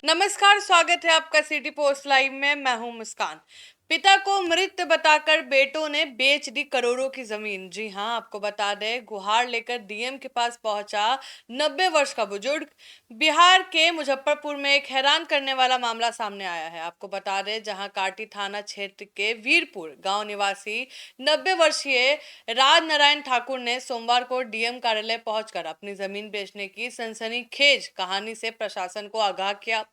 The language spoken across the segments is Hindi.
नमस्कार, स्वागत है आपका सिटी पोस्ट लाइव में। मैं हूं मुस्कान। पिता को मृत बताकर बेटों ने बेच दी करोड़ों की जमीन। जी हां, आपको बता दें, गुहार लेकर डीएम के पास पहुंचा 90 वर्ष का बुजुर्ग। बिहार के मुजफ्फरपुर में एक हैरान करने वाला मामला सामने आया है। आपको बता दें, जहां काटी थाना क्षेत्र के वीरपुर गांव निवासी 90 वर्षीय राज नारायण ठाकुर ने सोमवार को डीएम कार्यालय पहुंचकर अपनी जमीन बेचने की सनसनीखेज कहानी से प्रशासन को आगाह किया।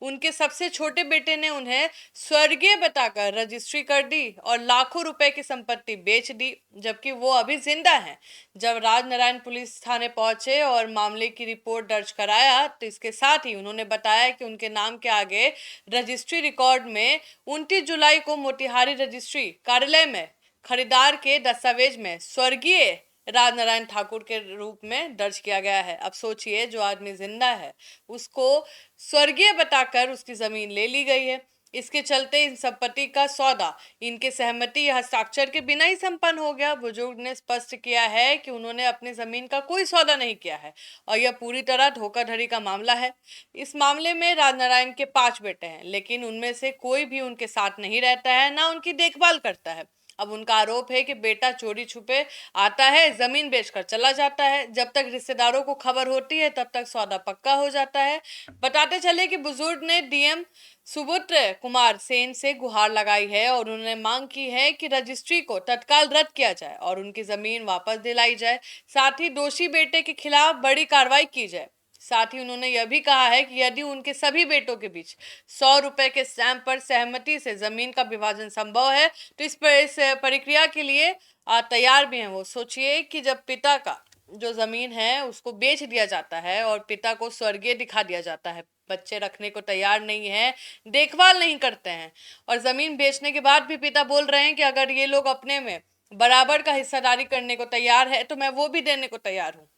उनके सबसे छोटे बेटे ने उन्हें स्वर्गीय बताकर रजिस्ट्री कर दी और लाखों रुपए की संपत्ति बेच दी, जबकि वो अभी जिंदा हैं। जब राजनारायण पुलिस थाने पहुंचे और मामले की रिपोर्ट दर्ज कराया, तो इसके साथ ही उन्होंने बताया कि उनके नाम के आगे रजिस्ट्री रिकॉर्ड में 29 जुलाई को मोतिहारी रजिस्ट्री कार्यालय में खरीदार के दस्तावेज में स्वर्गीय राजनारायण ठाकुर के रूप में दर्ज किया गया है। अब सोचिए, जो आदमी जिंदा है उसको स्वर्गीय बताकर उसकी जमीन ले ली गई है। इसके चलते इन संपत्ति का सौदा इनके सहमति या हस्ताक्षर के बिना ही संपन्न हो गया। बुजुर्ग ने स्पष्ट किया है कि उन्होंने अपनी जमीन का कोई सौदा नहीं किया है और यह पूरी तरह धोखाधड़ी का मामला है। इस मामले में राजनारायण के 5 बेटे हैं, लेकिन उनमें से कोई भी उनके साथ नहीं रहता है, ना उनकी देखभाल करता है। अब उनका आरोप है कि बेटा चोरी छुपे आता है, जमीन बेचकर चला जाता है। जब तक रिश्तेदारों को खबर होती है, तब तक सौदा पक्का हो जाता है। बताते चले कि बुजुर्ग ने डीएम सुपुत्र कुमार सेन से गुहार लगाई है और उन्होंने मांग की है कि रजिस्ट्री को तत्काल रद्द किया जाए और उनकी जमीन वापस दिलाई जाए। साथ ही दोषी बेटे के खिलाफ बड़ी कार्रवाई की जाए। साथ ही उन्होंने यह भी कहा है कि यदि उनके सभी बेटों के बीच 100 रुपए के स्टैंप पर सहमति से जमीन का विभाजन संभव है, तो इस प्रक्रिया के लिए तैयार भी हैं वो। सोचिए कि जब पिता का जो जमीन है उसको बेच दिया जाता है और पिता को स्वर्गीय दिखा दिया जाता है, बच्चे रखने को तैयार नहीं है, देखभाल नहीं करते हैं, और जमीन बेचने के बाद भी पिता बोल रहे हैं कि अगर ये लोग अपने में बराबर का हिस्सेदारी करने को तैयार है तो मैं वो भी देने को तैयार हूँ।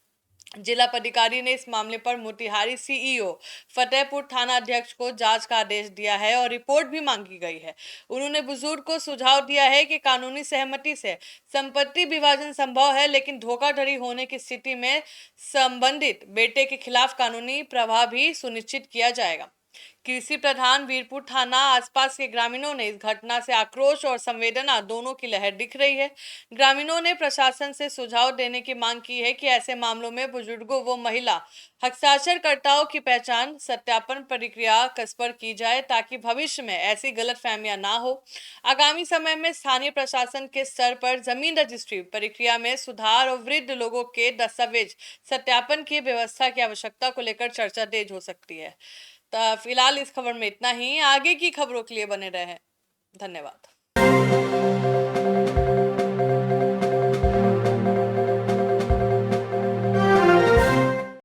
जिला पदाधिकारी ने इस मामले पर मोतिहारी सीईओ फतेहपुर थाना अध्यक्ष को जांच का आदेश दिया है और रिपोर्ट भी मांगी गई है। उन्होंने बुजुर्ग को सुझाव दिया है कि कानूनी सहमति से संपत्ति विभाजन संभव है, लेकिन धोखाधड़ी होने की स्थिति में संबंधित बेटे के खिलाफ कानूनी प्रभाव भी सुनिश्चित किया जाएगा। कृषि प्रधान वीरपुर थाना आसपास के ग्रामीणों ने इस घटना से आक्रोश और संवेदना दोनों की लहर दिख रही है। ग्रामीणों ने प्रशासन से सुझाव देने की मांग की है कि ऐसे मामलों में बुजुर्गों व महिला हस्ताक्षरकर्ताओं की पहचान सत्यापन प्रक्रिया कसकर की जाए, ताकि भविष्य में ऐसी गलतफहमियां ना हो। आगामी समय में स्थानीय प्रशासन के स्तर पर जमीन रजिस्ट्री प्रक्रिया में सुधार और वृद्ध लोगों के दस्तावेज सत्यापन की व्यवस्था की आवश्यकता को लेकर चर्चा तेज हो सकती है। तो फिलहाल इस खबर में इतना ही। आगे की खबरों के लिए बने रहें। धन्यवाद।